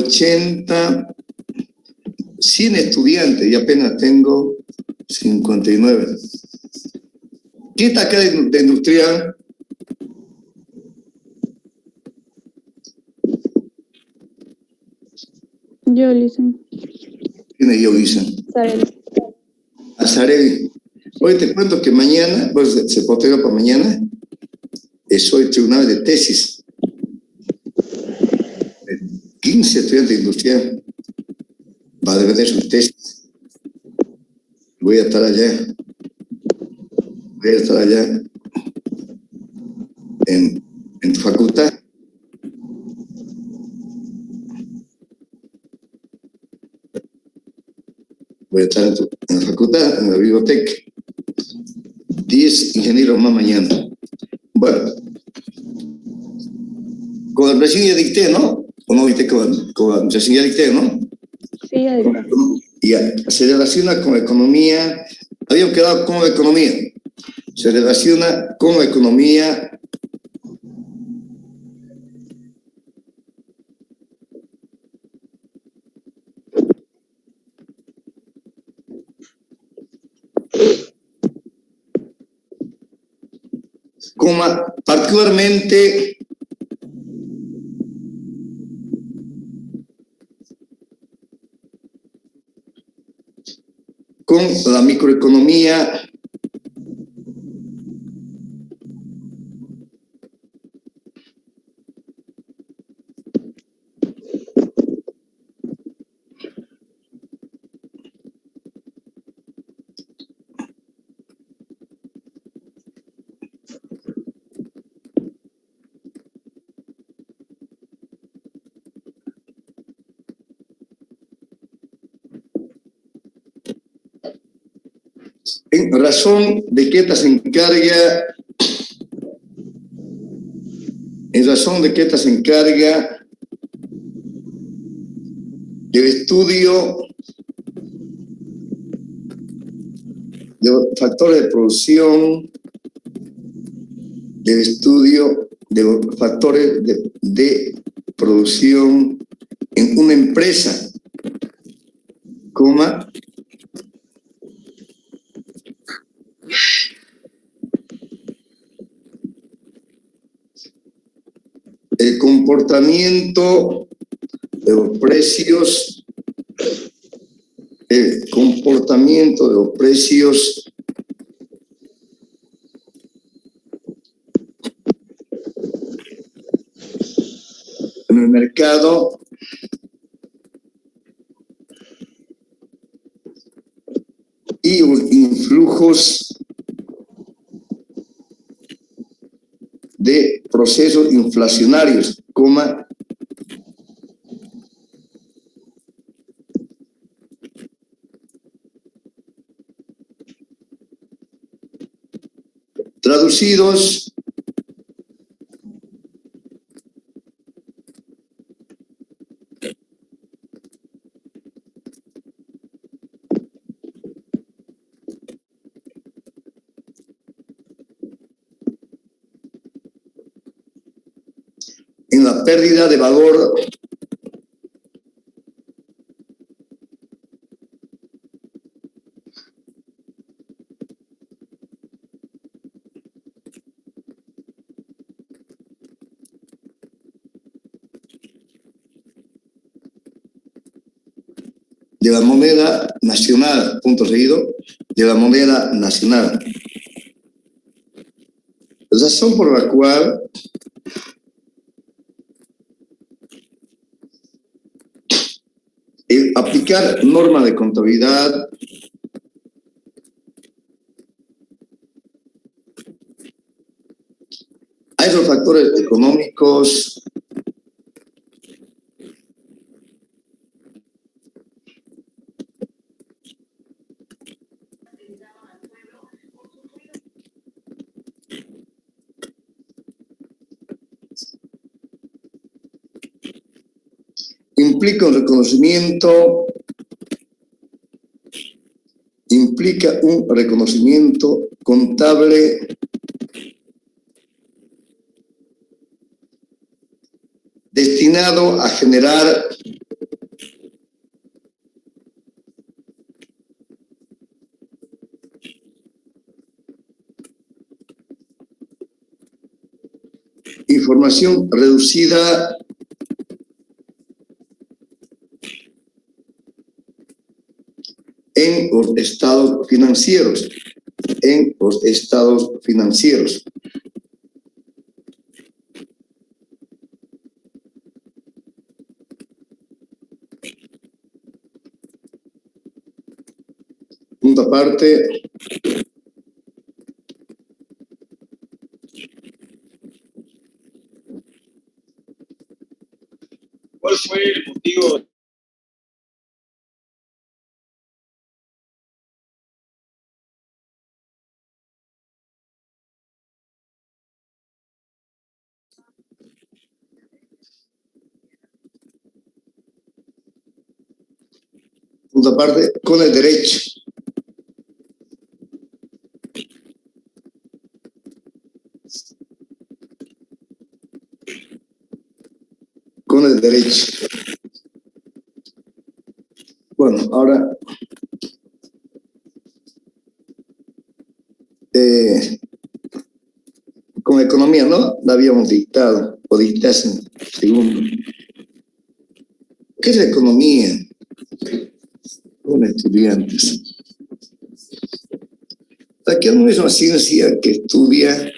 80, 100 estudiantes y apenas tengo 59. ¿Quién está acá de industrial? Yo, Lisen. ¿Quién es yo, Lisen? Azarelli. Hoy te cuento que mañana, pues se posterga para mañana, soy tribunal de tesis. 15 estudiantes de industrial va a defender sus tesis. Voy a estar allá. En tu facultad. Voy a estar en la facultad, en la biblioteca. 10 ingenieros más mañana. Bueno, con el recién ya dicté, ¿no? ¿O no viste con el recién ya dicté, no? Sí, ya dicté. Ya, se relaciona con la economía. Habíamos quedado con la economía. Se relaciona con la economía particularmente con la microeconomía en razón de que esta se encarga del estudio de los factores de producción, del estudio de los factores de producción en una empresa, coma, el comportamiento de los precios, en el mercado y los influjos de procesos inflacionarios, coma, traducidos en la pérdida de valor de la moneda nacional, punto seguido, de la moneda nacional. Razón por la cual aplicar normas de contabilidad a esos factores económicos implica un reconocimiento contable destinado a generar información reducida en los estados financieros. En los estados financieros. Punto aparte. ¿Cuál fue el motivo? Punto aparte, con el derecho. Con el derecho. Bueno, ahora con economía, ¿no? La habíamos dictado, o dictasen, segundo. ¿Qué es la economía? Con estudiantes. Aquí no es una ciencia que estudia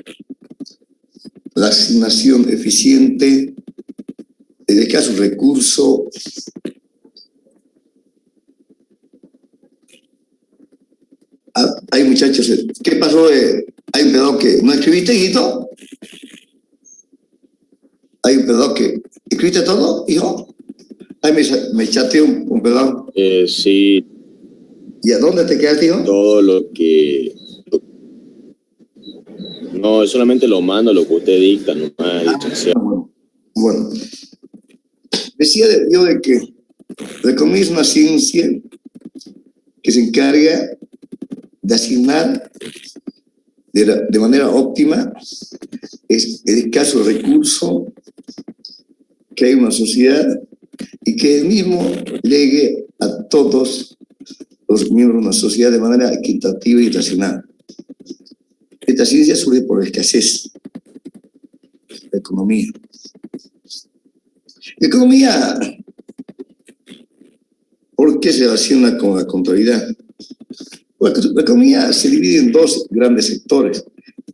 la asignación eficiente de escasos recursos hay muchachos. ¿Qué pasó? Hay un pedazo que no escribiste, hijito. Hay un pedazo que escribiste todo, hijo. Ahí me chateé un pedazo. Sí. ¿Y a dónde te quedaste, hijo? Todo lo que... No, solamente lo mando lo que usted dicta, nomás. Bueno. Decía yo de que la economía es una ciencia que se encarga de asignar de manera óptima el escaso recurso que hay en una sociedad y que el mismo llegue a todos los miembros de una sociedad de manera equitativa y racional. Esta ciencia surge por la escasez. La economía. La economía, ¿por qué se relaciona con la contabilidad? Bueno, la economía se divide en dos grandes sectores,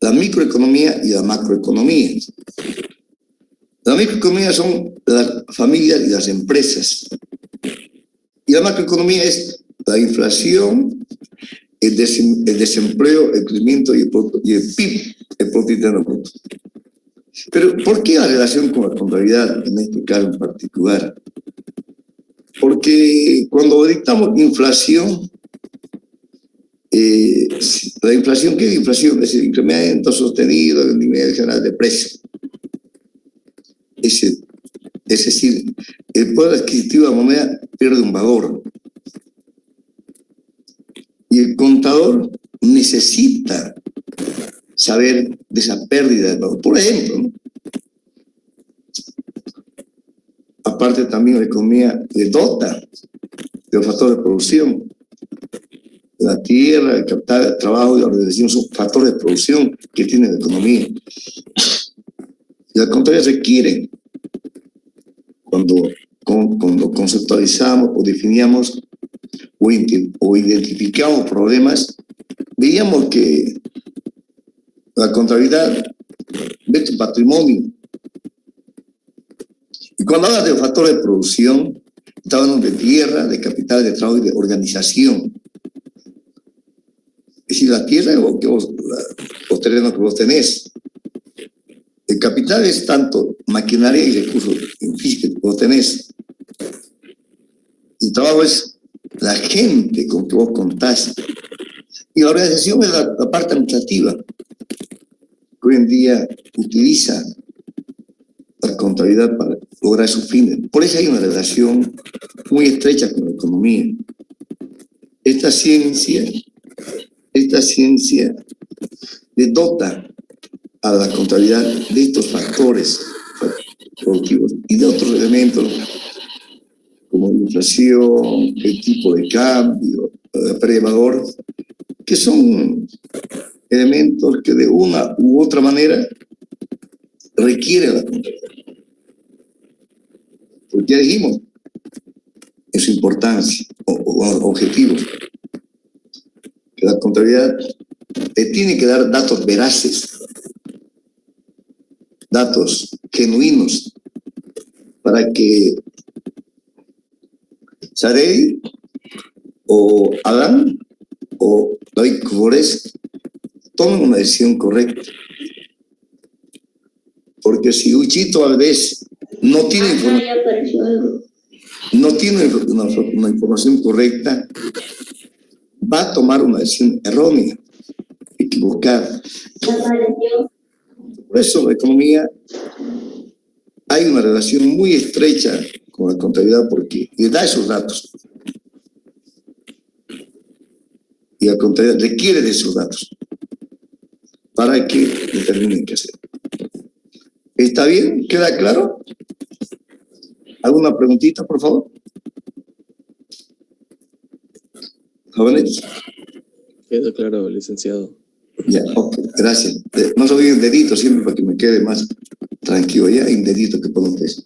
la microeconomía y la macroeconomía. La microeconomía son las familias y las empresas. Y la macroeconomía es la inflación, el desempleo, el crecimiento y el PIB, el Producto Interno Bruto. Pero ¿por qué la relación con la contabilidad en este caso en particular? Porque cuando dictamos inflación, la inflación, ¿qué es inflación? Es el incremento sostenido del nivel general de precios. Es decir, el poder adquisitivo de la moneda pierde un valor. Y el contador necesita saber de esa pérdida de valor. Por ejemplo, ¿no? Aparte también la economía le dota de los factores de producción. La tierra, el capital, el trabajo y la organización son factores de producción que tiene la economía. Y la contabilidad requiere, cuando conceptualizamos o definíamos o identificamos problemas, veíamos que la contabilidad ve tu patrimonio. Y cuando hablas de los factores de producción, está hablando de tierra, de capital, de trabajo y de organización. Es decir, la tierra es los terrenos que vos tenés. El capital es tanto maquinaria y recursos físicos que vos tenés. El trabajo es la gente con que vos contás. Y la organización es la parte administrativa, que hoy en día utiliza la contabilidad para lograr sus fines. Por eso hay una relación muy estrecha con la economía. Esta ciencia le dota a la contabilidad de estos factores productivos y de otros elementos como la inflación, el tipo de cambio, la pérdida de valor, que son elementos que de una u otra manera requiere la contabilidad. Porque ya dijimos en su importancia o objetivos que la contabilidad te tiene que dar datos veraces, datos genuinos, para que Sarey o Adán o David Flores tomen una decisión correcta. Porque si Uchito Valdés no tiene una información correcta, va a tomar una decisión errónea, equivocada. Por eso la economía hay una relación muy estrecha con la contabilidad porque le da esos datos. Y la contabilidad requiere de esos datos para que determinen qué hacer. ¿Está bien? ¿Queda claro? ¿Alguna preguntita, por favor? ¿Jóvenes? Quedó claro, licenciado. Ya, ok, gracias. No se olviden dedito siempre para que me quede más tranquilo. Ya hay un dedito que pongo ustedes.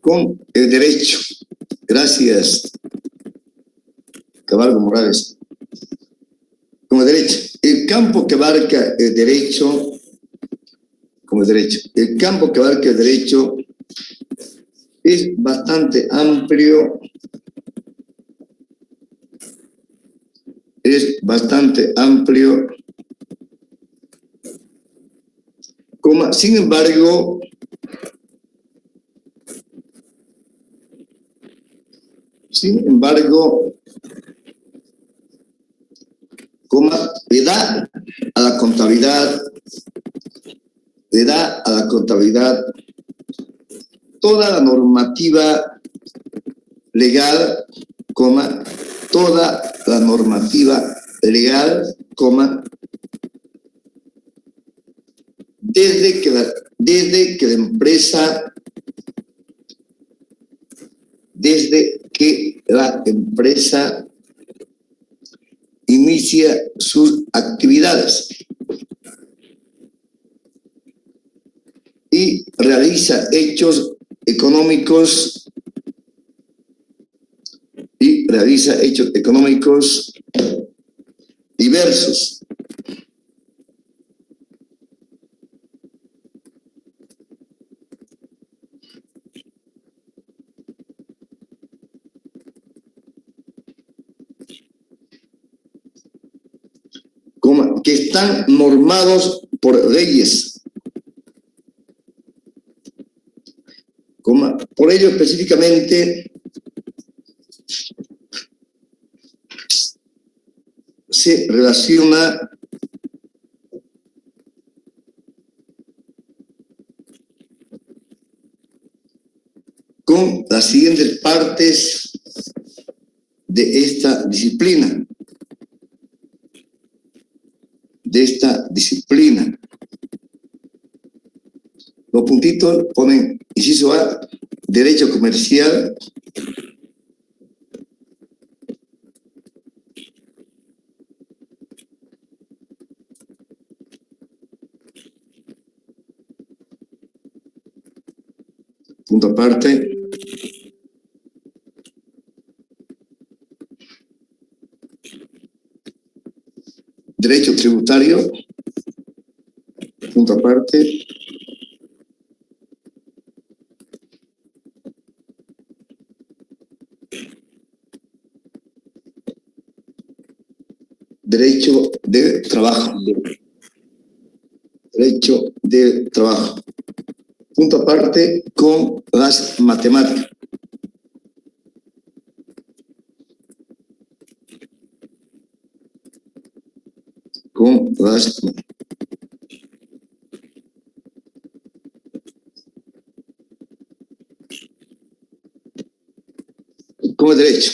Con el derecho. Gracias, Camargo Morales. Con el derecho. El campo que abarca el derecho, como el derecho. El campo que abarca el derecho es bastante amplio. Es bastante amplio. Sin embargo, le da a la contabilidad toda la normativa legal, toda la normativa legal, desde que la empresa inicia sus actividades y realiza hechos económicos diversos. Que están normados por leyes. Por ello específicamente se relaciona con las siguientes partes de esta disciplina. Los puntitos ponen inciso A, derecho comercial. Punto aparte. Derecho tributario. Punto aparte. Derecho de trabajo. Punto aparte con las matemáticas. Con el derecho.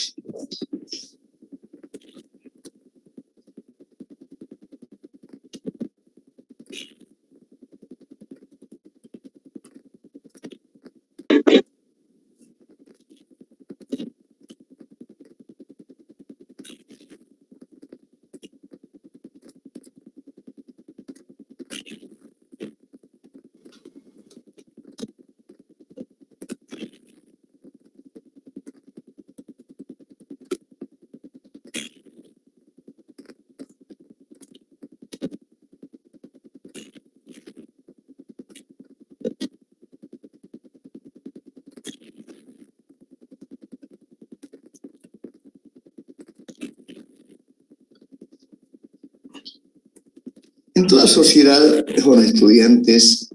En toda sociedad, con estudiantes,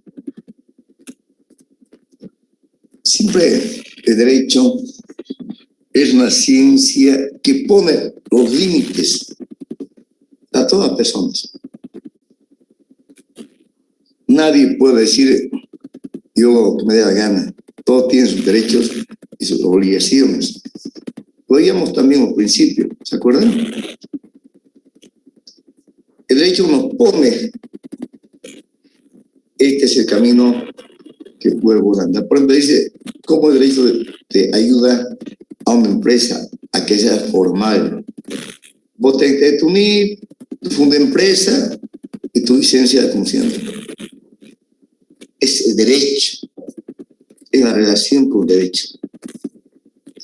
siempre el derecho es una ciencia que pone los límites a todas las personas. Nadie puede decir, yo que me dé la gana. Todos tienen sus derechos y sus obligaciones. Lo veíamos también al principio, ¿se acuerdan? El derecho nos pone, este es el camino que puedo andar. Por ejemplo, dice, ¿cómo el derecho te ayuda a una empresa a que sea formal? Vos tenés que tu NIF, tu fondo de empresa y tu licencia de funcionamiento. Es el derecho, es la relación con el derecho.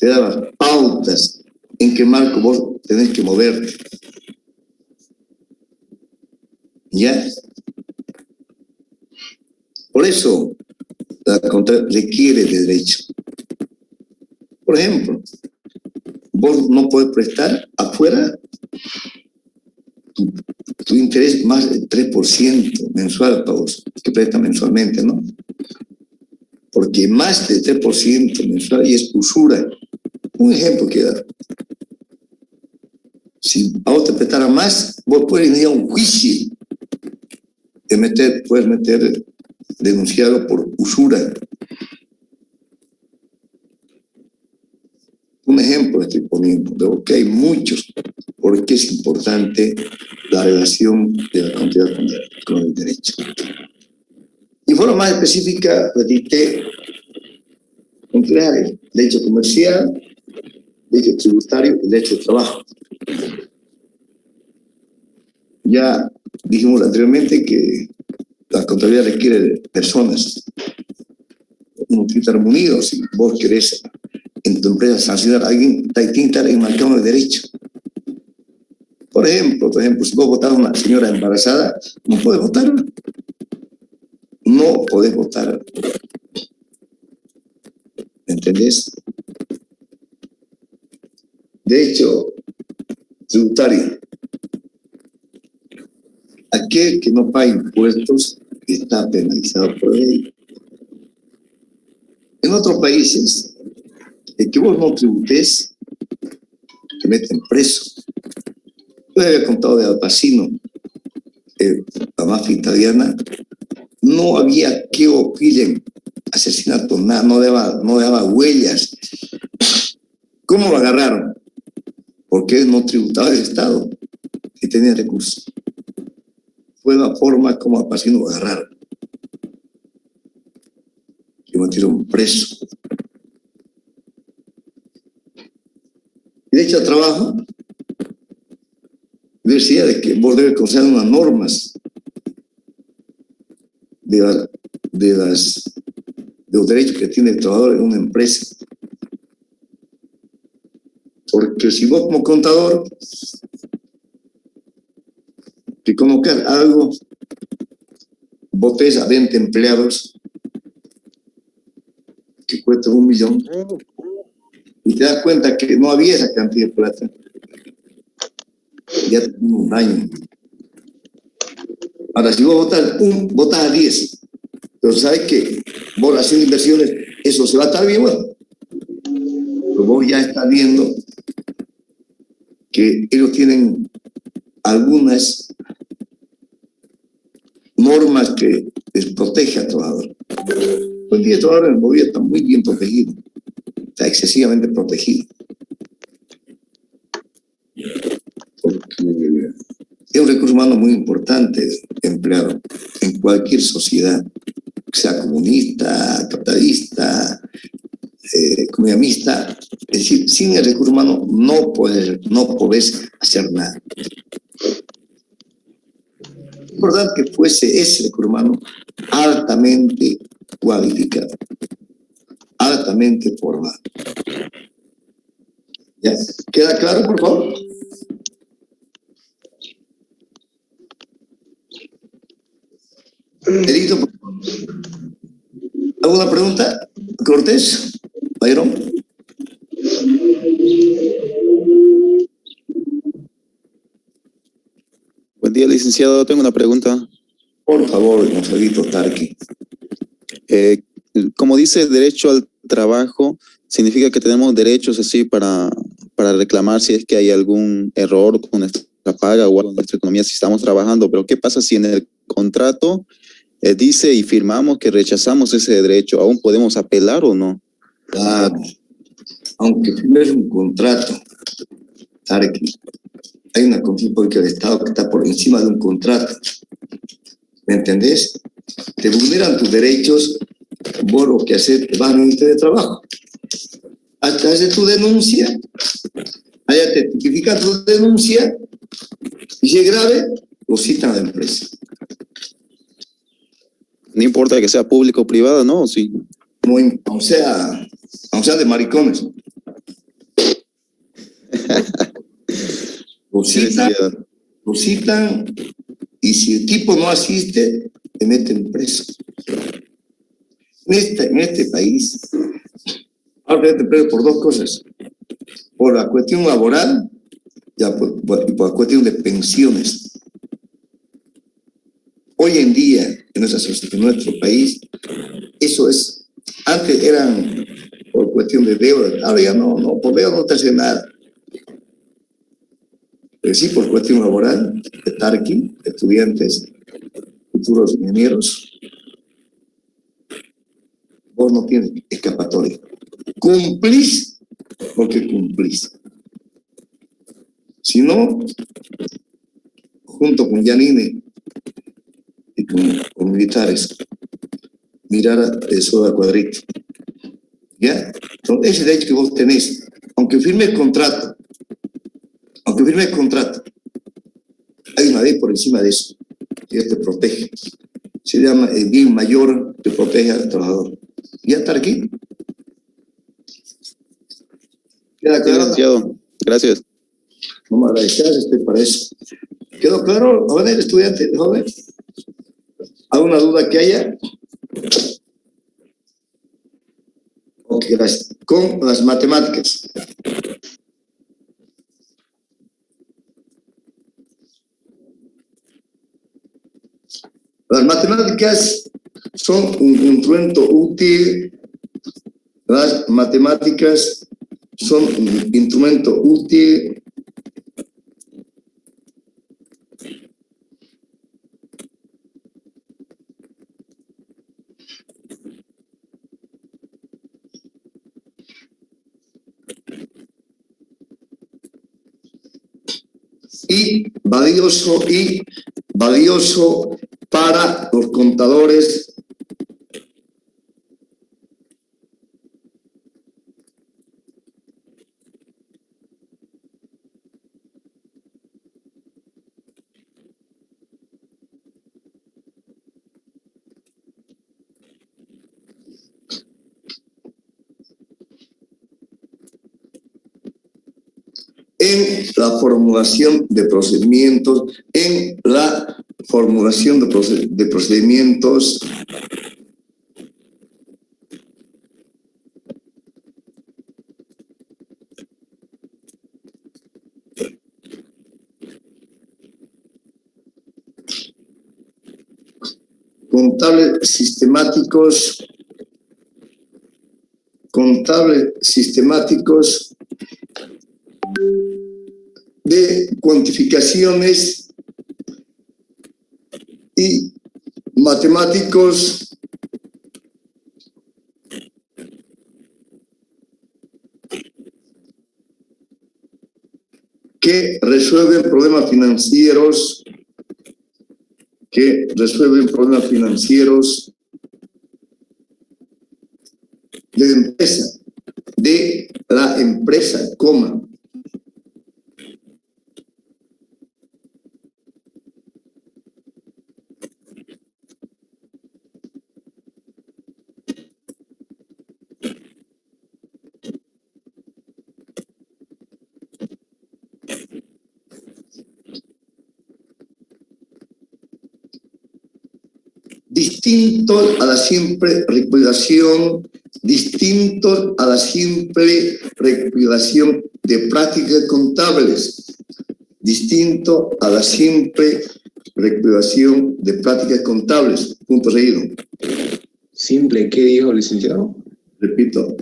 Te da las pautas en qué marco vos tenés que moverte. ¿Ya? Por eso la contrata requiere de derecho. Por ejemplo, vos no podés prestar afuera tu interés más del 3% mensual para vos, que presta mensualmente, ¿no? Porque más del 3% mensual y es usura. Un ejemplo que dar. Si a vos te prestara más, vos puedes ir a un juicio. Puedes denunciarlo por usura. Un ejemplo estoy poniendo, de que hay muchos, porque es importante la relación de la comunidad con el derecho. Y de forma más específica, redité en tres áreas: derecho comercial, derecho tributario y derecho de trabajo. Ya dijimos anteriormente que la contabilidad requiere de personas. Uno tiene que estar unido. Si vos querés en tu empresa sancionar a alguien, tiene que estar enmarcado en el derecho. Por ejemplo, si vos votás a una señora embarazada, no podés votarla. No podés votar. ¿Entendés? De hecho, tributario. Aquel que no paga impuestos está penalizado por ley. En otros países, el que vos no tributes, te meten preso. Yo había contado de Al Pacino, la mafia italiana, no había que pillen asesinato, nada, no daba huellas. ¿Cómo lo agarraron? Porque él no tributaba el Estado y tenía recursos. Fue la forma como Al Pacino lo agarraron. Y metieron preso. Y de hecho, al trabajo, decía de que vos debes conocer unas normas de los derechos que tiene el trabajador en una empresa. Porque si vos como contador te conozcas algo, votés a 20 empleados que cuestan 1 millón y te das cuenta que no había esa cantidad de plata, ya tenemos un daño. Ahora, si vos votás a 10, pero sabes que vos haciendo inversiones, eso se va a estar bien, bueno, pero vos ya estás viendo que ellos tienen algunas normas que les protege al trabajador. Hoy día el trabajador en el gobierno está muy bien protegido, está excesivamente protegido. Porque es un recurso humano muy importante empleado en cualquier sociedad, sea comunista, capitalista, comunista. Es decir, sin el recurso humano no podés hacer nada. Es importante que fuese ese recurso humano altamente cualificado, altamente formado. ¿Ya? ¿Queda claro, por favor? Edito, por favor. ¿Alguna pregunta? Cortés, Byron. Buen día, licenciado. Tengo una pregunta. Por favor, Gonzalito Tarqui. Como dice derecho al trabajo, significa que tenemos derechos así para reclamar si es que hay algún error con nuestra paga o algo en nuestra economía si estamos trabajando. Pero ¿qué pasa si en el contrato dice y firmamos que rechazamos ese derecho? ¿Aún podemos apelar o no? Claro. Aunque firmes un contrato, Tarqui, hay una confianza porque el Estado que está por encima de un contrato. ¿Me entendés? Te vulneran tus derechos, vos lo que haces, te vas al Ministerio de Trabajo. Hasta haces tu denuncia, allá te tipifican tu denuncia, y si es grave, lo citan a la empresa. No importa que sea público o privada, ¿no? Sí. Aun sea de maricones. Lo citan, y si el tipo no asiste, te meten preso. En este país, ahora te meten preso por dos cosas. Por la cuestión laboral y por la cuestión de pensiones. Hoy en día, en nuestro país, eso es, antes eran por cuestión de deuda, ahora ya no, por deuda no te hace nada. Pero sí por cuestión laboral, de Tarqui, estudiantes, futuros ingenieros, vos no tienes escapatoria. Cumplís porque cumplís. Si no, junto con Yanine y con militares, mirar eso de cuadrito. ¿Ya? Entonces, ese derecho que vos tenés, aunque firmes contrato, hay una ley por encima de eso, que te protege. Se llama el bien mayor que protege al trabajador. ¿Ya está aquí? ¿Queda claro? Gracias. No me agradezcas, estoy para eso. ¿Quedó claro, joven, estudiante, joven? ¿Alguna duda que haya? Ok, gracias. Con las matemáticas. Las matemáticas son un instrumento útil. Las matemáticas son un instrumento útil y valioso para los contadores en la formulación de procedimientos, de procedimientos contables sistemáticos de cuantificaciones y matemáticos que resuelven problemas financieros de la empresa, coma. Distintos a la simple recopilación de prácticas contables, distinto a la simple recopilación de prácticas contables, punto seguido. Simple, ¿qué dijo, licenciado? Repito,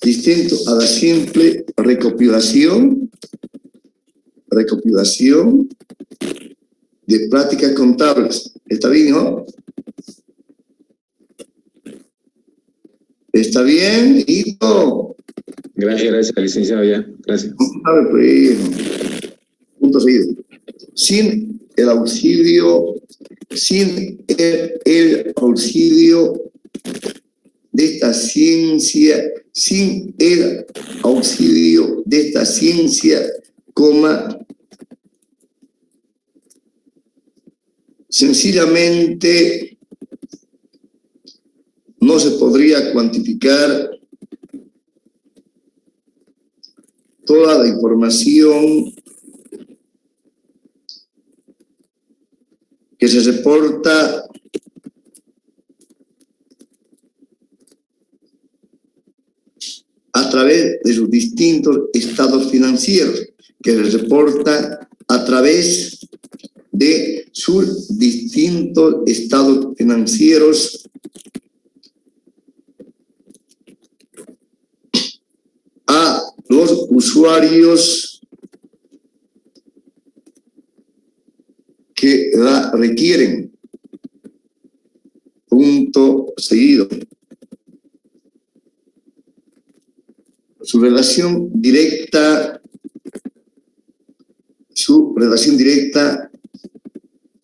distinto a la simple recopilación de prácticas contables. ¿Está bien, no? ¿Está bien, hito? Gracias, licenciado, ya. Gracias. Sabe, pues, punto seguido. Sin el auxilio de esta ciencia, coma, sencillamente no se podría cuantificar toda la información que se reporta a través de sus distintos estados financieros, que se reporta a través de sus distintos estados financieros a los usuarios que la requieren. Punto seguido. Su relación directa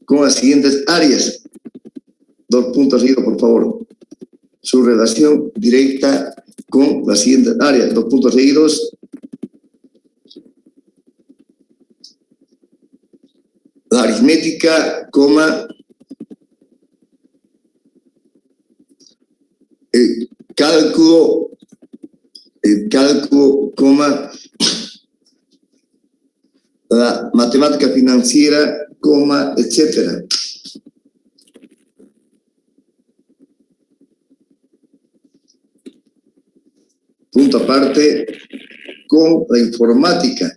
con las siguientes áreas. 2 puntos seguidos, por favor. Su relación directa con las siguientes áreas. 2 puntos seguidos. La aritmética, el cálculo, la matemática financiera, etcétera. Punto aparte, con la informática.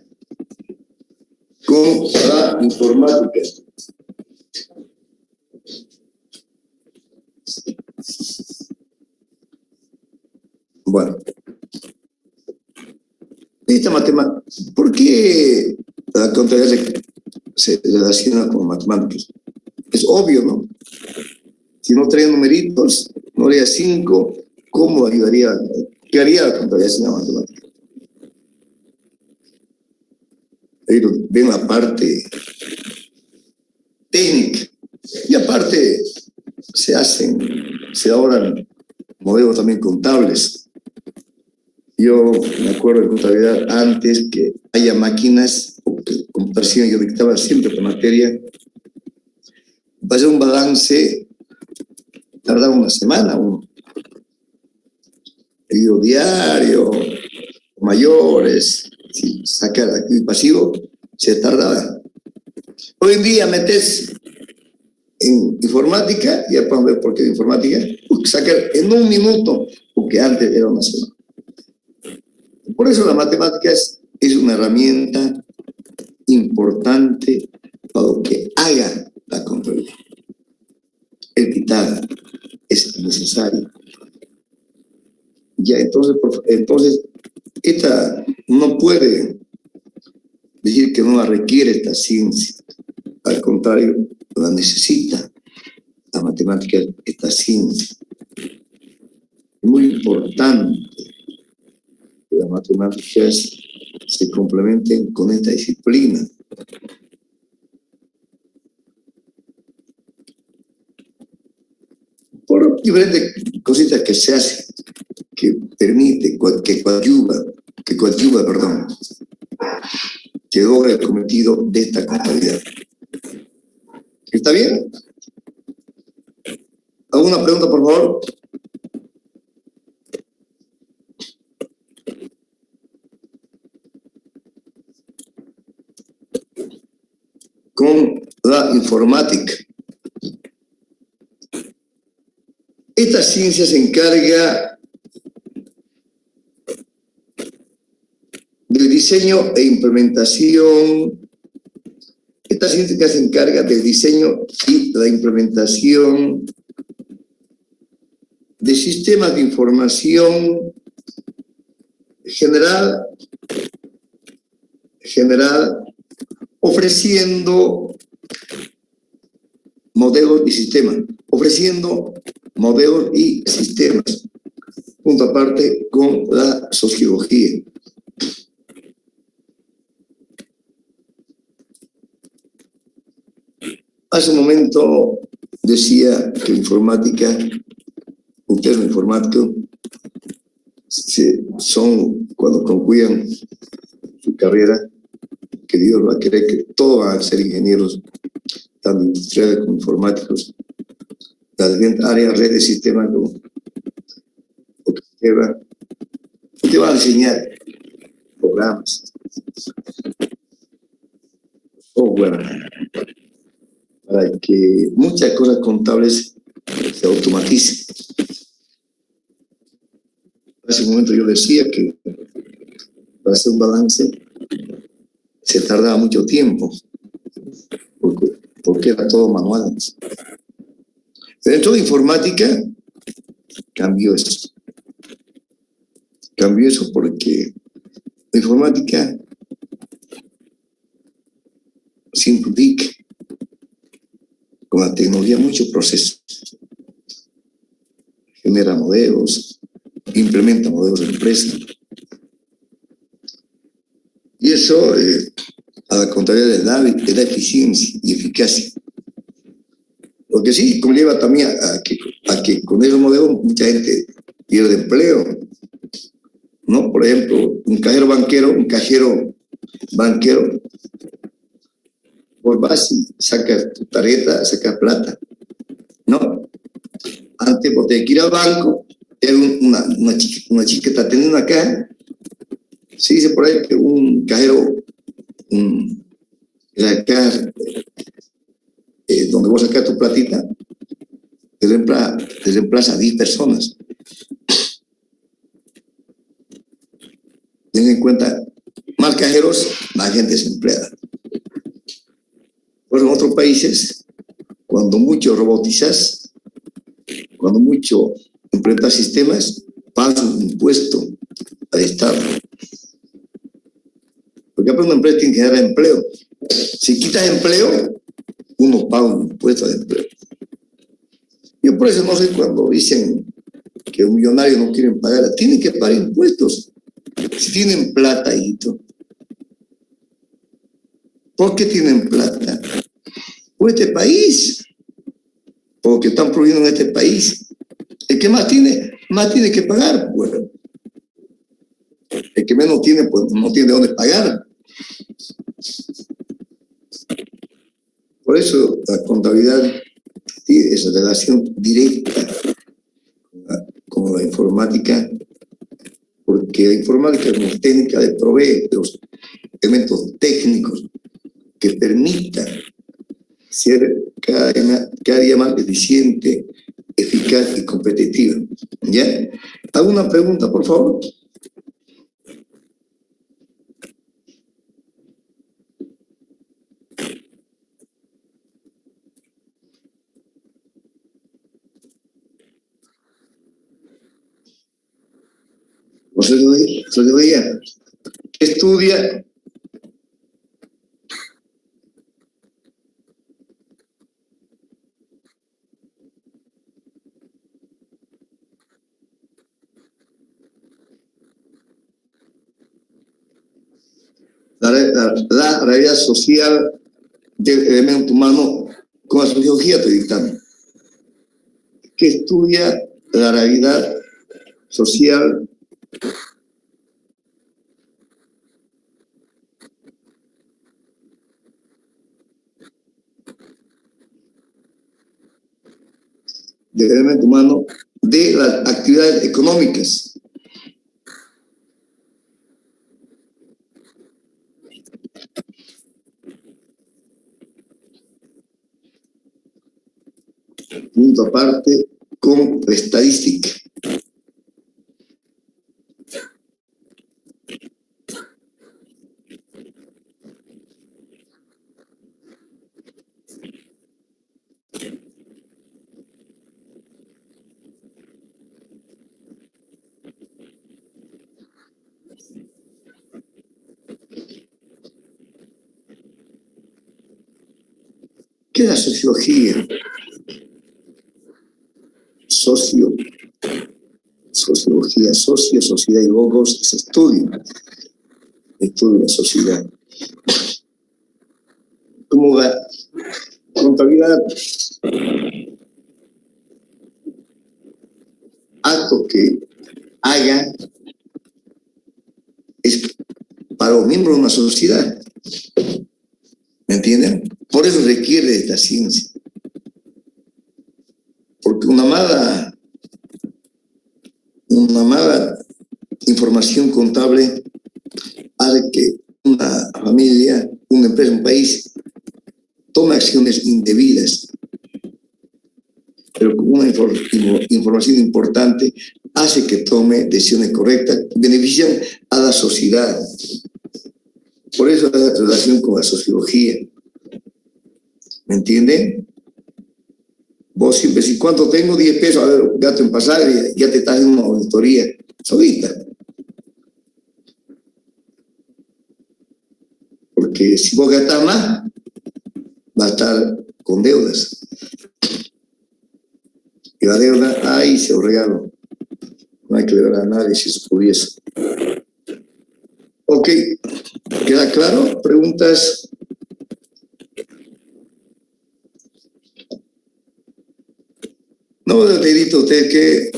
Bueno, esta matemática, ¿por qué la contabilidad se relaciona con matemáticas? Es obvio, ¿no? Si no traía numeritos, no haría 5, ¿cómo ayudaría? ¿Qué haría la contabilidad sin la matemática? Ellos ven la parte técnica y aparte se elaboran modelos también contables. Yo me acuerdo de contabilidad antes que haya máquinas o que computación, yo dictaba siempre por materia. Para hacer un balance tardaba una semana, un pedido diario, mayores, si sacar activo y pasivo, se tardaba. Hoy en día metes en informática, ya podemos ver por qué de informática, sacar en un minuto, porque antes era una semana. Por eso la matemática es una herramienta importante para lo que haga la contabilidad. El quitar es necesario. Ya, entonces, esta no puede decir que no la requiere esta ciencia. Al contrario, la necesita la matemática, esta ciencia. Es muy importante que las matemáticas se complementen con esta disciplina. Por diferentes cositas que se hacen, que permite, que coadyuva, que logra el cometido de esta contabilidad. ¿Está bien? ¿Alguna pregunta, por favor? Con la informática. Esta ciencia se encarga del diseño e implementación. Esta científica se encarga del diseño y la implementación de sistemas de información general, ofreciendo modelos y sistemas, punto aparte con la sociología. Hace un momento decía que informática, ustedes los informáticos, son cuando concluyan su carrera, que Dios va a querer que todos van a ser ingenieros, tanto industriales como informáticos, las diferentes áreas, redes, de sistemas, te va a enseñar programas, software, para que muchas cosas contables se automaticen. Hace un momento yo decía que para hacer un balance se tardaba mucho tiempo, porque era todo manual. Pero dentro de informática cambió eso. Cambió eso porque la informática simplifica con la tecnología muchos procesos. Genera modelos, implementa modelos de empresa. Y eso, a la contabilidad, le da eficiencia y eficacia. Lo que sí conlleva también a que con esos modelos mucha gente pierde empleo, ¿no? Por ejemplo, un cajero banquero, por base, saca tu tarjeta, saca plata, ¿no? Antes, vos tenías que ir al banco, era una chica que está teniendo una caja. Se dice por ahí que un cajero, la caja donde vos sacas tu platita, te reemplaza a 10 personas. Ten en cuenta, más cajeros, más gente desempleada. Pues en otros países, cuando mucho robotizas, cuando mucho implementas sistemas, pagas un impuesto al Estado. Porque una empresa tiene que generar empleo. Si quitas empleo, uno paga un impuesto de empleo. Yo por eso no sé cuando dicen que los millonarios no quieren pagar, tienen que pagar impuestos. Si tienen plata, hijito. ¿Por qué tienen plata? Por este país. Porque están produciendo en este país. El que más tiene que pagar. Bueno, el que menos tiene, pues no tiene de dónde pagar. Por eso la contabilidad tiene esa relación directa con la informática, porque la informática es una técnica de proveer los elementos técnicos que permitan ser cada día más eficiente, eficaz y competitiva. ¿Ya? ¿Alguna pregunta, por favor? José Luis, ¿qué estudia? La realidad social del elemento humano con la sociología estoy dictando. ¿Qué estudia la realidad social del elemento humano de las actividades económicas? Punto aparte con la estadística. ¿Qué es la sociología? Sociología, sociedad y logos es estudio de la sociedad. Como la contabilidad, acto que haga es para los miembros de una sociedad. ¿Me entienden? Por eso requiere de esta ciencia. Porque una mala información contable hace que una familia, una empresa, un país tome acciones indebidas. Pero con una información importante hace que tome decisiones correctas, benefician a la sociedad. Por eso la relación con la sociología. ¿Me entienden? Vos siempre decís, ¿cuánto tengo? 10 pesos, a ver, gasto en pasaje, ya te estás en una auditoría solita. Porque si vos gastás más, va a estar con deudas. Y la deuda, ahí se lo regalo. No hay que ver a nadie si se pudiese. Ok, ¿queda claro? ¿Preguntas? No, le edito a usted que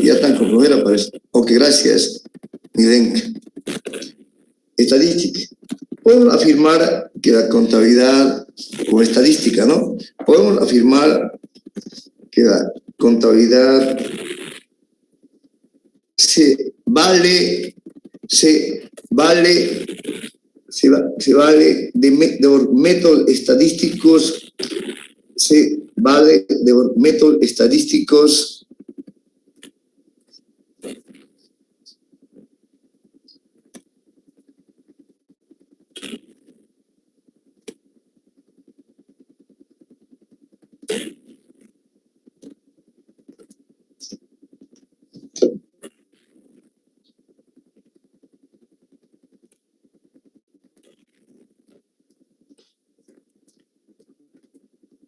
ya están con flojera, parece. Ok, gracias, Milenka. Estadística. Podemos afirmar que la contabilidad, o estadística, ¿no? Podemos afirmar que la contabilidad se vale de métodos estadísticos,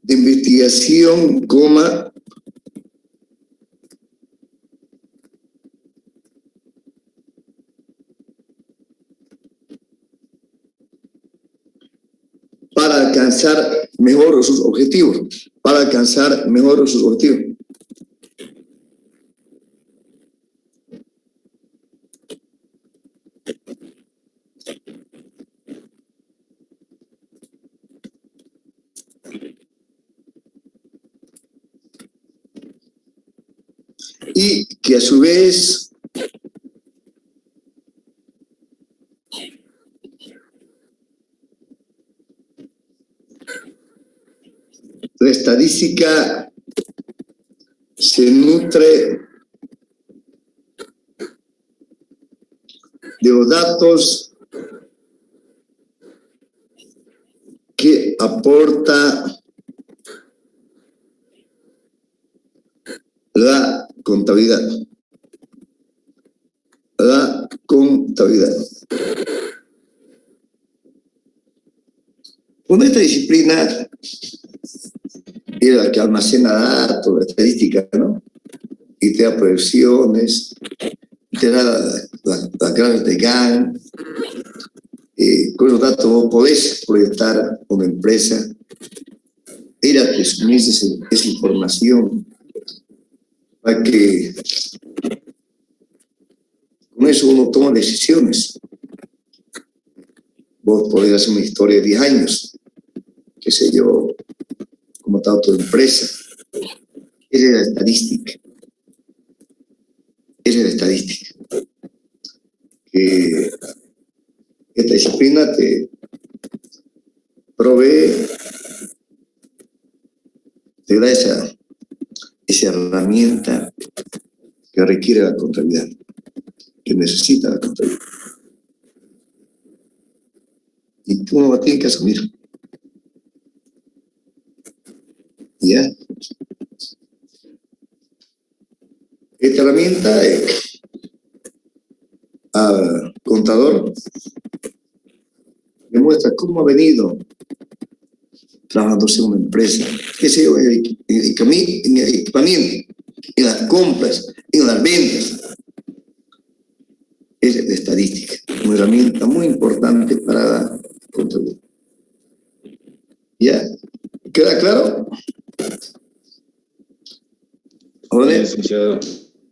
de investigación, para alcanzar mejor sus objetivos. Y que a su vez la estadística se nutre de los datos que aporta la contabilidad. Con esta disciplina es la que almacena datos, la estadística, ¿no? Y te da proyecciones, te da las graves de Gantt. Con esos datos vos podés proyectar una empresa, ir a presumir esa información para que con eso uno toma decisiones. Vos podés hacer una historia de 10 años, qué sé yo, cómo está tu empresa. Esa es la estadística. Que esta disciplina te provee, te da esa herramienta que requiere la contabilidad, que necesita la contabilidad. Y uno la tiene que asumir. ¿Ya? Esta herramienta al contador demuestra cómo ha venido trabajándose en una empresa, qué sé yo, en el equipamiento, en las compras, en las ventas. Es la estadística, una herramienta muy importante para la contabilidad. ¿Ya? ¿Queda claro? Ahora, Licenciado.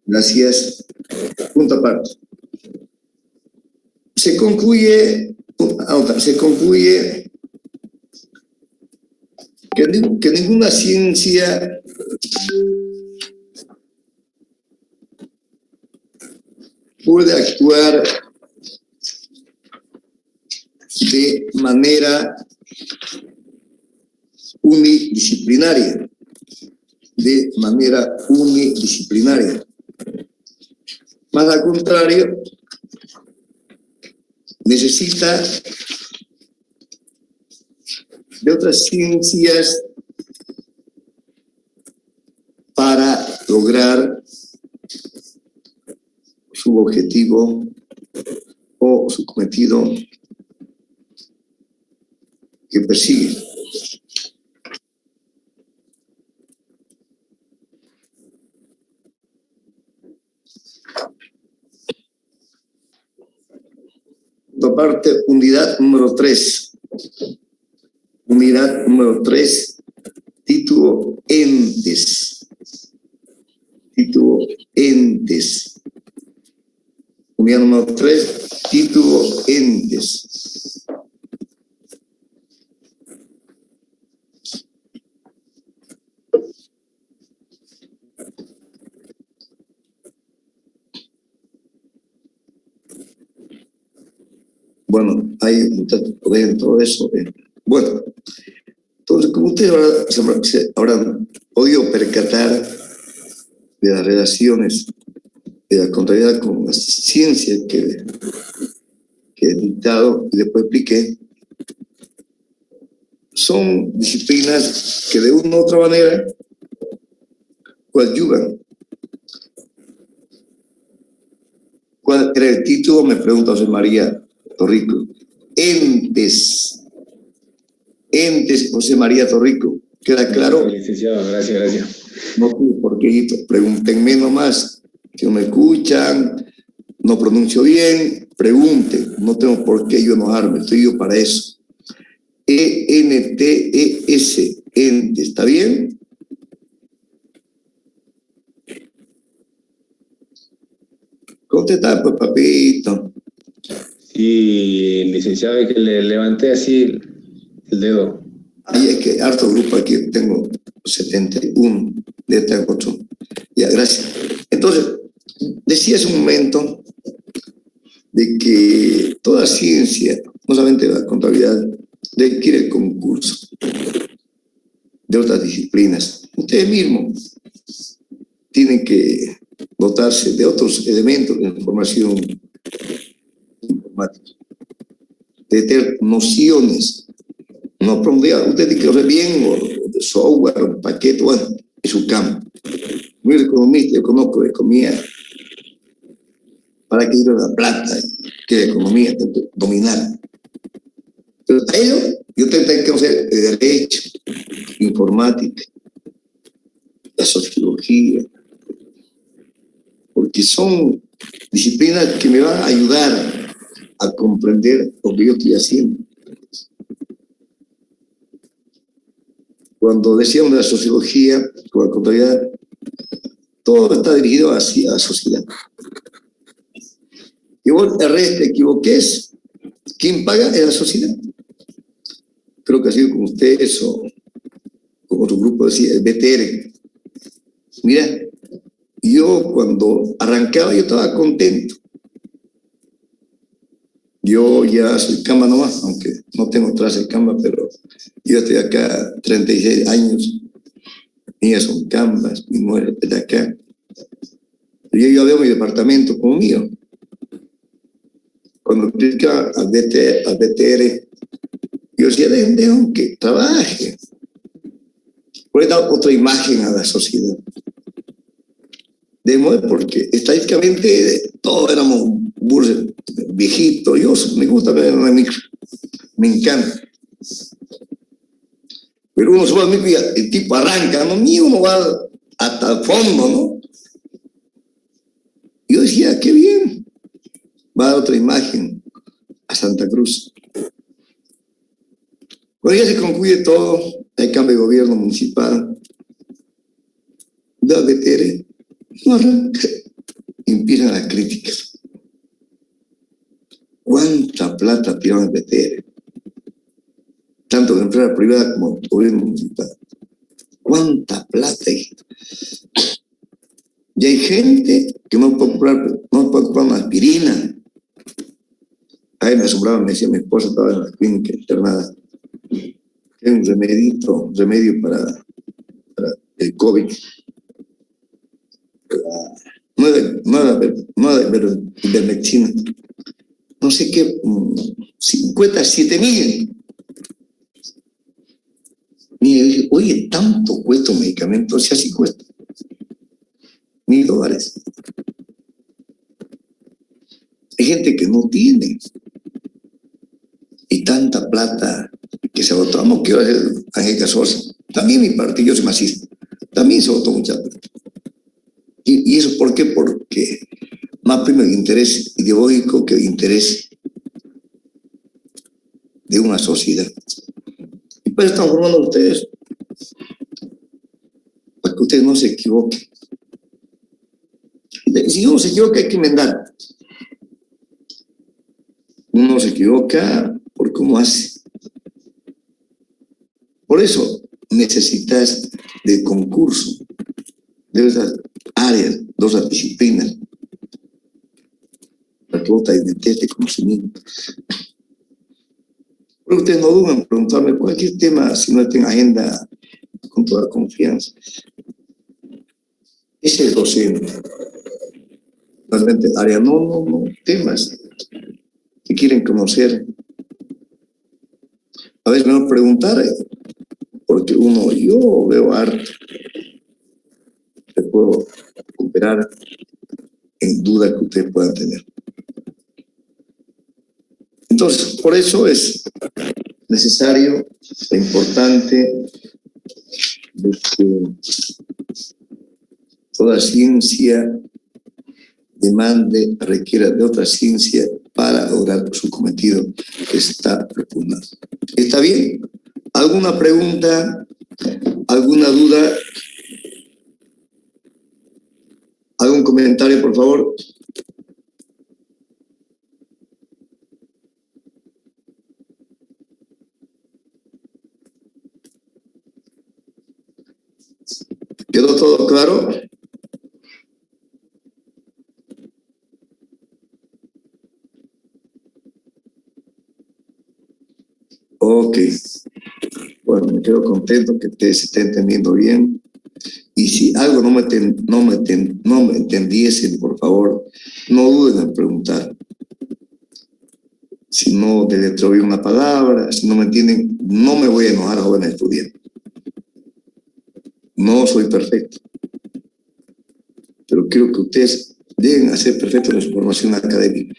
gracias. Punto aparte. Se concluye que ninguna ciencia puede actuar de manera unidisciplinaria. Más al contrario, necesita de otras ciencias para lograr su objetivo o su cometido que persigue. Aparte, unidad número 3. Unidad número 3, título entes. Título entes. Unidad número 3, título entes. Bueno, hay muchas dentro de eso. Bueno, entonces, como ustedes se habrán podido percatar de las relaciones de la contabilidad con las ciencias que he dictado y después expliqué, son disciplinas que de una u otra manera coadyuvan. ¿Cuál era el título? Me pregunta José María Torrico. Entes, José María Torrico. ¿Queda claro? Licenciado, gracias. No tengo por qué, pregúntenme nomás. Si no me escuchan, no pronuncio bien, pregunten. No tengo por qué yo enojarme, estoy yo para eso. ENTES, ente, ¿está bien? Contesta, pues, papito. Sí, licenciado, es que le levanté así el dedo. Ahí es que harto grupo aquí, tengo 71 de este otro. Ya, gracias. Entonces, decía hace un momento de que toda ciencia, no solamente la contabilidad, requiere el concurso de otras disciplinas. Ustedes mismos tienen que dotarse de otros elementos de información informática, de tener nociones. No aprender, usted tiene que hacer bien o de software, un paquete, bueno, es su campo. Muy economista, yo conozco economía. ¿Para qué ir a la plata? Que la economía tengo que dominar. Pero a ello, yo tengo que conocer el derecho, informática, la sociología, porque son disciplinas que me van a ayudar a comprender lo que yo estoy haciendo. Cuando decíamos de la sociología, con la contabilidad, todo está dirigido hacia la sociedad. Y vos, erré, te equivoques, ¿quién paga? Es la sociedad. Creo que ha sido con ustedes o con otro grupo, decía, el BTR. Mira, yo cuando arrancaba, yo estaba contento. Yo ya soy Canva nomás, aunque no tengo traje de Canva, pero yo estoy acá 36 años. Mías son Canvas, mi mujer es de acá. Yo veo mi departamento como mío. Cuando explica al BTR, yo decía, dejen que trabaje. Voy a dar otra imagen a la sociedad. De modo porque estadísticamente todos éramos burros viejitos. Yo me gusta ver una micro, me encanta. Pero uno se va a mí, el tipo arranca, ¿no? Ni uno va hasta el fondo, ¿no? Yo decía, qué bien. Va a dar otra imagen a Santa Cruz. Cuando ya se concluye todo, hay cambio de gobierno municipal, da BTR, no arranca, empiezan las críticas. ¿Cuánta plata tiraron el BTR? Tanto de empresa privada como de gobierno municipal. ¿Cuánta plata hay? Y hay gente que no puede comprar una aspirina. Ahí me asombraba, me decía mi esposa, estaba en la clínica internada. Hay un remedio para el COVID. No de ivermectina. No sé qué, 57,000. Mire, dije, oye, ¿tanto cuesta un medicamento? Si así cuesta. $1,000. Hay gente que no tiene. Y tanta plata que se votó. Vamos, quiero hacer Angélica Sosa. También mi partido, yo soy masista. También se votó mucha plata. ¿Y eso por qué? Porque más prima el interés ideológico que el interés de una sociedad. Y pues están formando ustedes para que ustedes no se equivoquen. Si uno se equivoca, hay que enmendar. Uno se equivoca por cómo hace. Por eso necesitas de concurso, de esas áreas, de esas disciplinas, para que vos te metes de conocimiento. Pero ustedes no dudan en preguntarme cualquier tema si no está en agenda con toda confianza. Ese es docente. Realmente, área, no, temas que quieren conocer. A veces me van a preguntar, porque yo veo arte, te puedo recuperar en duda que ustedes puedan tener. Entonces, por eso es necesario, es importante que toda ciencia requiera de otra ciencia para lograr su cometido que está repugnado. ¿Está bien? ¿Alguna pregunta? ¿Alguna duda? ¿Algún comentario, por favor? ¿Quedó todo claro? Ok. Bueno, me quedo contento que ustedes se estén entendiendo bien. Y si algo no me entendiesen, por favor, no duden en preguntar. Si no deletreo una palabra, si no me entienden, no me voy a enojar, jóvenes estudiantes. No soy perfecto. Pero quiero que ustedes lleguen a ser perfectos en su formación académica.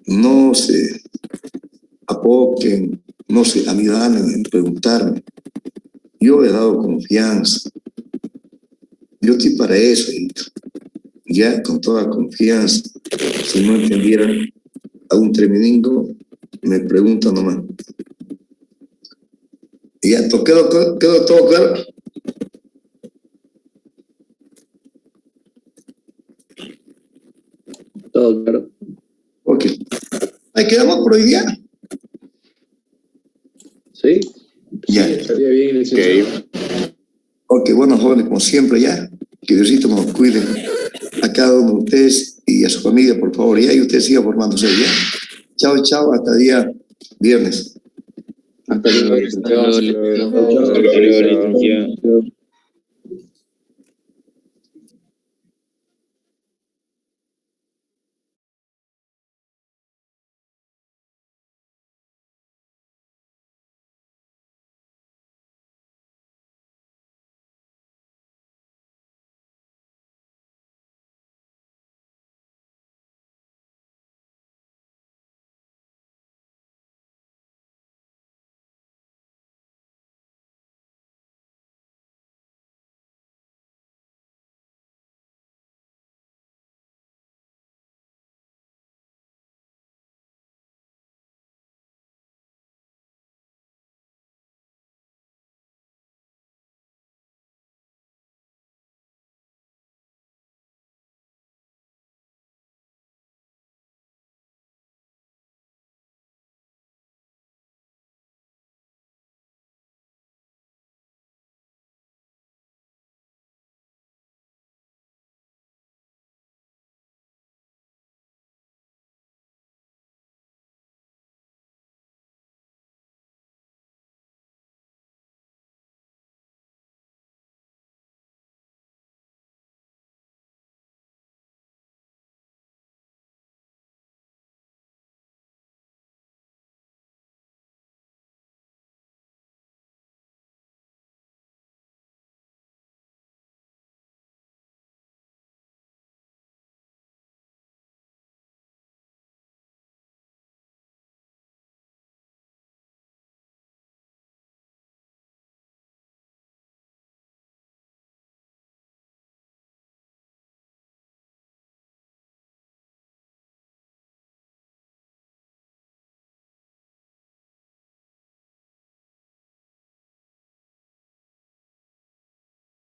No se apoquen, no se amiganen en preguntarme. Yo he dado confianza. Yo estoy para eso, ya con toda confianza. Si no entendieran a un tremendingo, me preguntan nomás. ¿Y ya quedó todo claro? Todo claro. Ok. ¿Ahí quedamos por hoy día? ¿Sí? Ya. Sí, estaría bien, licenciado. Ok, bueno, jóvenes, como siempre ya, que Diosito nos cuide a cada uno de ustedes y a su familia, por favor, ya, y usted siga formándose ya. Chao, hasta día viernes. Hasta luego, licenciado. Hasta luego, licenciado.